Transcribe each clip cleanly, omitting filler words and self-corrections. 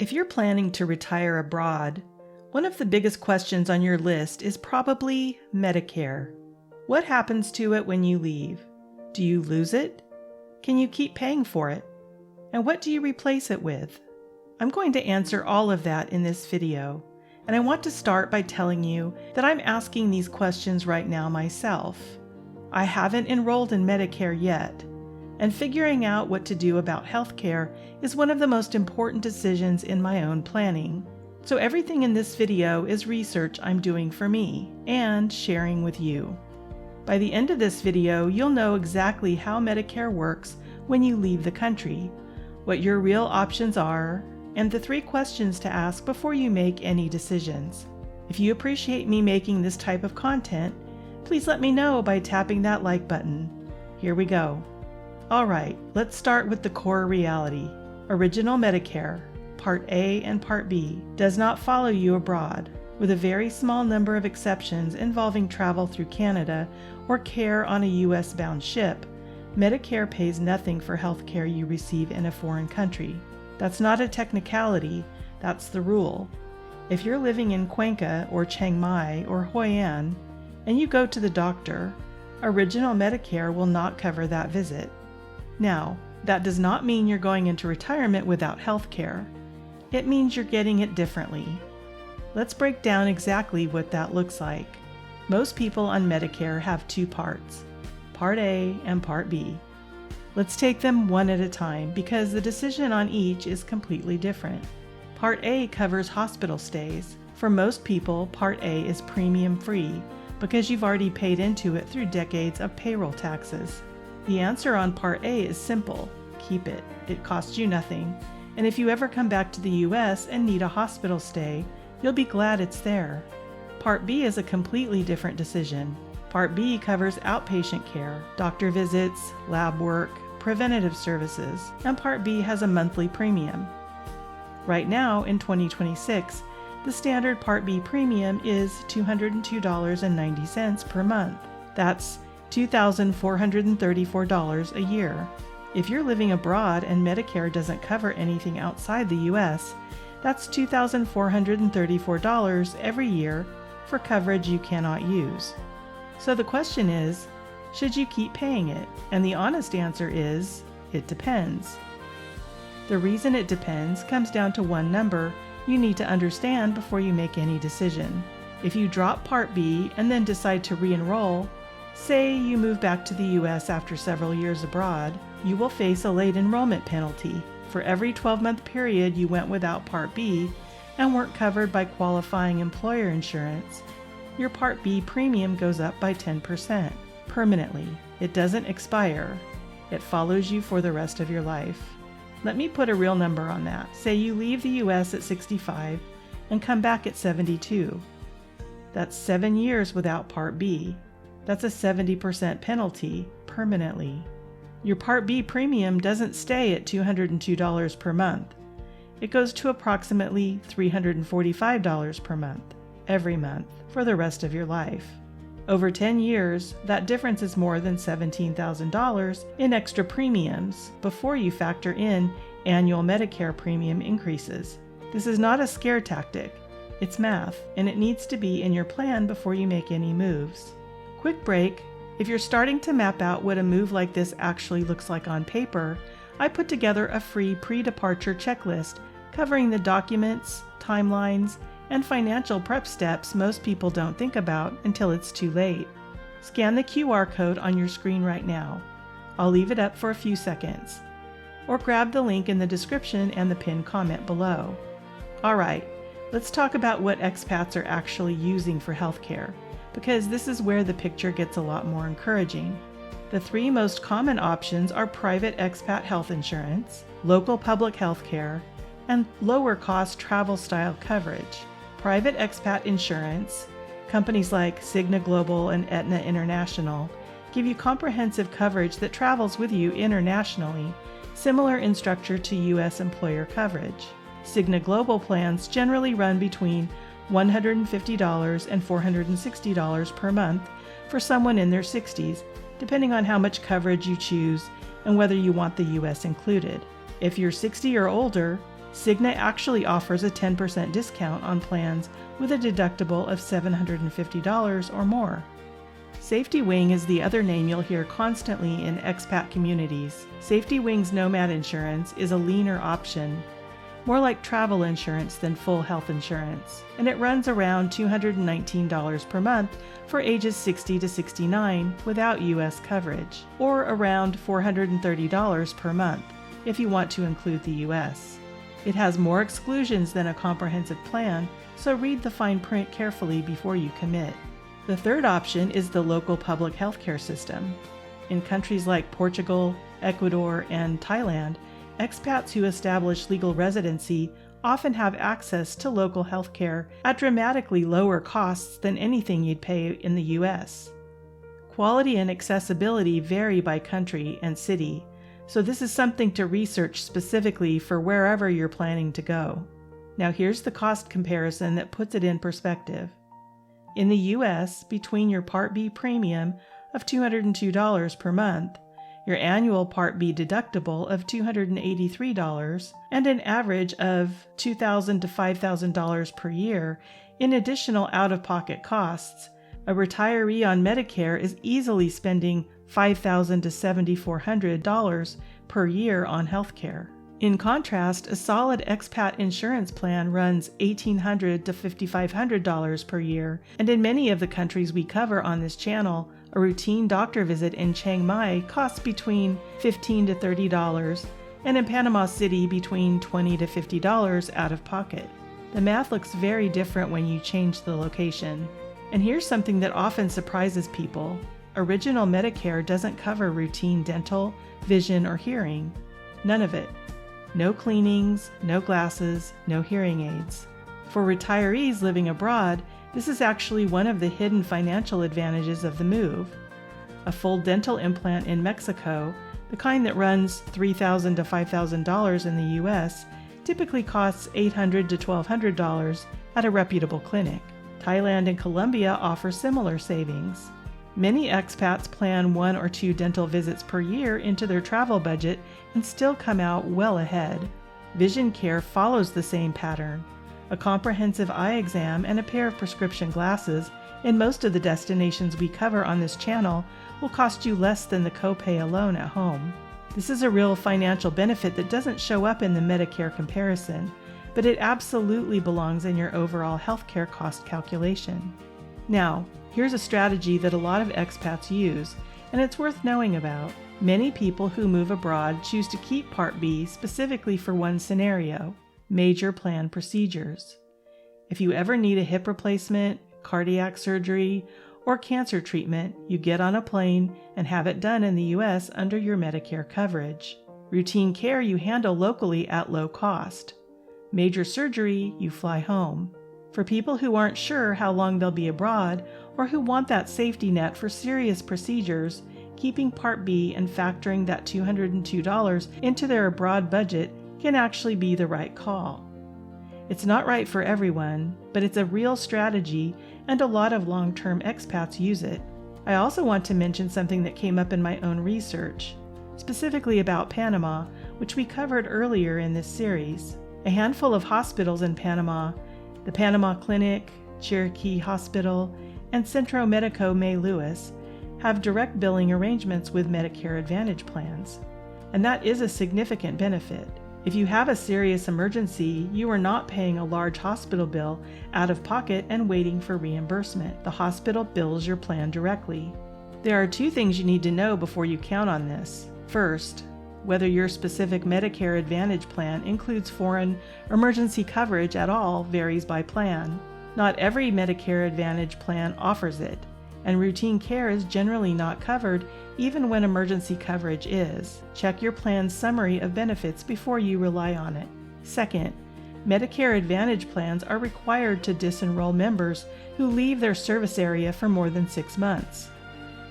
If you're planning to retire abroad, one of the biggest questions on your list is probably Medicare. What happens to it when you leave? Do you lose it? Can you keep paying for it? And what do you replace it with? I'm going to answer all of that in this video, and I want to start by telling you that I'm asking these questions right now myself. I haven't enrolled in Medicare yet, and figuring out what to do about healthcare is one of the most important decisions in my own planning. So everything in this video is research I'm doing for me and sharing with you. By the end of this video, you'll know exactly how Medicare works when you leave the country, what your real options are, and the 3 questions to ask before you make any decisions. If you appreciate me making this type of content, please let me know by tapping that like button. Here we go. Alright, let's start with the core reality. Original Medicare, Part A and Part B, does not follow you abroad, with a very small number of exceptions involving travel through Canada or care on a US-bound ship. Medicare pays nothing for health care you receive in a foreign country. That's not a technicality, that's the rule. If you're living in Cuenca or Chiang Mai or Hoi An and you go to the doctor, Original Medicare will not cover that visit. Now, that does not mean you're going into retirement without health care. It means you're getting it differently. Let's break down exactly what that looks like. Most people on Medicare have 2 parts, Part A and Part B. Let's take them one at a time because the decision on each is completely different. Part A covers hospital stays. For most people, Part A is premium free because you've already paid into it through decades of payroll taxes. The answer on Part A is simple. Keep it. It costs you nothing. And if you ever come back to the US and need a hospital stay, you'll be glad it's there. Part B is a completely different decision. Part B covers outpatient care, doctor visits, lab work, preventative services, and Part B has a monthly premium. Right now, in 2026, the standard Part B premium is $202.90 per month. That's $2,434 a year. If you're living abroad and Medicare doesn't cover anything outside the US, that's $2,434 every year for coverage you cannot use. So the question is, should you keep paying it? And the honest answer is, it depends. The reason it depends comes down to one number you need to understand before you make any decision. If you drop Part B and then decide to re-enroll, say you move back to the US after several years abroad, you will face a late enrollment penalty. For every 12-month period you went without Part B and weren't covered by qualifying employer insurance, your Part B premium goes up by 10%, permanently. It doesn't expire. It follows you for the rest of your life. Let me put a real number on that. Say you leave the US at 65 and come back at 72. That's 7 years without Part B. That's a 70% penalty permanently. Your Part B premium doesn't stay at $202 per month. It goes to approximately $345 per month, every month, for the rest of your life. Over 10 years, that difference is more than $17,000 in extra premiums before you factor in annual Medicare premium increases. This is not a scare tactic. It's math, and it needs to be in your plan before you make any moves. Quick break. If you're starting to map out what a move like this actually looks like on paper, I put together a free pre-departure checklist covering the documents, timelines, and financial prep steps most people don't think about until it's too late. Scan the QR code on your screen right now. I'll leave it up for a few seconds. Or grab the link in the description and the pinned comment below. Alright, let's talk about what expats are actually using for healthcare, because this is where the picture gets a lot more encouraging. The 3 most common options are private expat health insurance, local public health care, and lower cost travel style coverage. Private expat insurance, companies like Cigna Global and Aetna International, give you comprehensive coverage that travels with you internationally, similar in structure to US employer coverage. Cigna Global plans generally run between $150 and $460 per month for someone in their 60s, depending on how much coverage you choose and whether you want the US included. If you're 60 or older, Cigna actually offers a 10% discount on plans with a deductible of $750 or more. SafetyWing is the other name you'll hear constantly in expat communities. SafetyWing's Nomad insurance is a leaner option, more like travel insurance than full health insurance, and it runs around $219 per month for ages 60 to 69 without U.S. coverage, or around $430 per month if you want to include the U.S. It has more exclusions than a comprehensive plan, so read the fine print carefully before you commit. The third option is the local public healthcare system. In countries like Portugal, Ecuador, and Thailand, expats who establish legal residency often have access to local healthcare at dramatically lower costs than anything you'd pay in the U.S. Quality and accessibility vary by country and city, so this is something to research specifically for wherever you're planning to go. Now here's the cost comparison that puts it in perspective. In the U.S., between your Part B premium of $202 per month, your annual Part B deductible of $283, and an average of $2,000 to $5,000 per year in additional out-of-pocket costs, a retiree on Medicare is easily spending $5,000 to $7,400 per year on healthcare. In contrast, a solid expat insurance plan runs $1,800 to $5,500 per year, and in many of the countries we cover on this channel, a routine doctor visit in Chiang Mai costs between $15 to $30, and in Panama City between $20 to $50 out of pocket. The math looks very different when you change the location. And here's something that often surprises people. Original Medicare doesn't cover routine dental, vision, or hearing. None of it. No cleanings, no glasses, no hearing aids. For retirees living abroad, this is actually one of the hidden financial advantages of the move. A full dental implant in Mexico, the kind that runs $3,000 to $5,000 in the US, typically costs $800 to $1,200 at a reputable clinic. Thailand and Colombia offer similar savings. Many expats plan 1 or 2 dental visits per year into their travel budget and still come out well ahead. Vision care follows the same pattern. A comprehensive eye exam and a pair of prescription glasses in most of the destinations we cover on this channel will cost you less than the copay alone at home. This is a real financial benefit that doesn't show up in the Medicare comparison, but it absolutely belongs in your overall healthcare cost calculation. Now, here's a strategy that a lot of expats use, and it's worth knowing about. Many people who move abroad choose to keep Part B specifically for one scenario: major plan procedures. If you ever need a hip replacement, cardiac surgery, or cancer treatment, you get on a plane and have it done in the US under your Medicare coverage. Routine care you handle locally at low cost. Major surgery, you fly home. For people who aren't sure how long they'll be abroad or who want that safety net for serious procedures, keeping Part B and factoring that $202 into their abroad budget can actually be the right call. It's not right for everyone, but it's a real strategy and a lot of long-term expats use it. I also want to mention something that came up in my own research, specifically about Panama, which we covered earlier in this series. A handful of hospitals in Panama, the Panama Clinic, Cherokee Hospital, and Centro Medico May Lewis, have direct billing arrangements with Medicare Advantage plans, and that is a significant benefit. If you have a serious emergency, you are not paying a large hospital bill out of pocket and waiting for reimbursement. The hospital bills your plan directly. There are 2 things you need to know before you count on this. First, whether your specific Medicare Advantage plan includes foreign emergency coverage at all varies by plan. Not every Medicare Advantage plan offers it, and routine care is generally not covered even when emergency coverage is. Check your plan's summary of benefits before you rely on it. Second, Medicare Advantage plans are required to disenroll members who leave their service area for more than 6 months.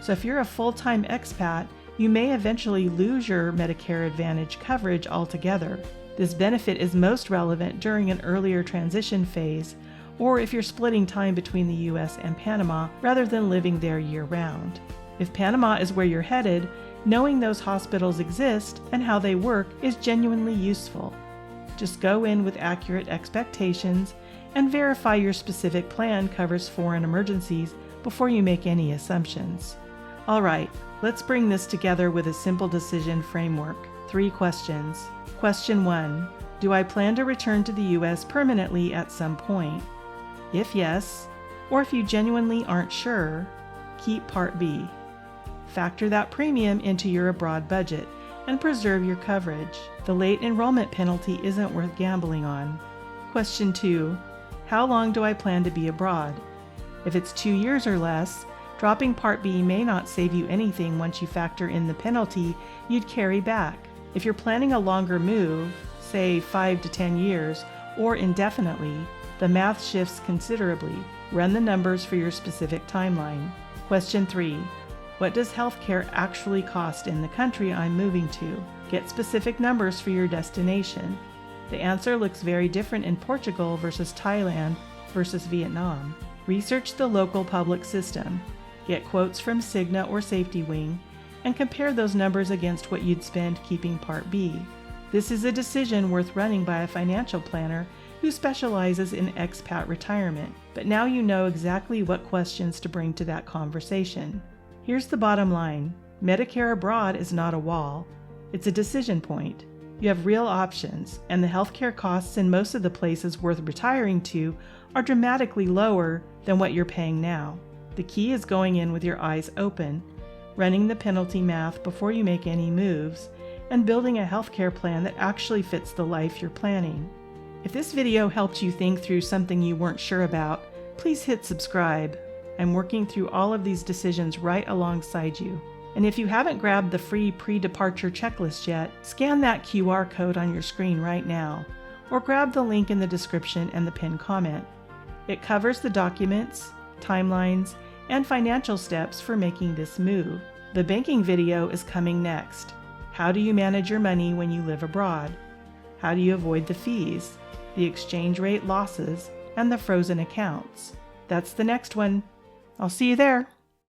So if you're a full-time expat, you may eventually lose your Medicare Advantage coverage altogether. This benefit is most relevant during an earlier transition phase, or if you're splitting time between the US and Panama rather than living there year-round. If Panama is where you're headed, knowing those hospitals exist and how they work is genuinely useful. Just go in with accurate expectations and verify your specific plan covers foreign emergencies before you make any assumptions. All right, let's bring this together with a simple decision framework. 3 questions. Question 1. Do I plan to return to the U.S. permanently at some point? If yes, or if you genuinely aren't sure, keep Part B. Factor that premium into your abroad budget and preserve your coverage. The late enrollment penalty isn't worth gambling on. Question 2. How long do I plan to be abroad? If it's 2 years or less, dropping Part B may not save you anything once you factor in the penalty you'd carry back. If you're planning a longer move, say 5 to 10 years, or indefinitely, the math shifts considerably. Run the numbers for your specific timeline. Question 3. What does healthcare actually cost in the country I'm moving to? Get specific numbers for your destination. The answer looks very different in Portugal versus Thailand versus Vietnam. Research the local public system. Get quotes from Cigna or SafetyWing and compare those numbers against what you'd spend keeping Part B. This is a decision worth running by a financial planner who specializes in expat retirement, but now you know exactly what questions to bring to that conversation. Here's the bottom line. Medicare abroad is not a wall. It's a decision point. You have real options, and the healthcare costs in most of the places worth retiring to are dramatically lower than what you're paying now. The key is going in with your eyes open, running the penalty math before you make any moves, and building a healthcare plan that actually fits the life you're planning. If this video helped you think through something you weren't sure about, please hit subscribe. I'm working through all of these decisions right alongside you. And if you haven't grabbed the free pre-departure checklist yet, scan that QR code on your screen right now, or grab the link in the description and the pinned comment. It covers the documents, timelines, and financial steps for making this move. The banking video is coming next. How do you manage your money when you live abroad? How do you avoid the fees, the exchange rate losses, and the frozen accounts? That's the next one. I'll see you there.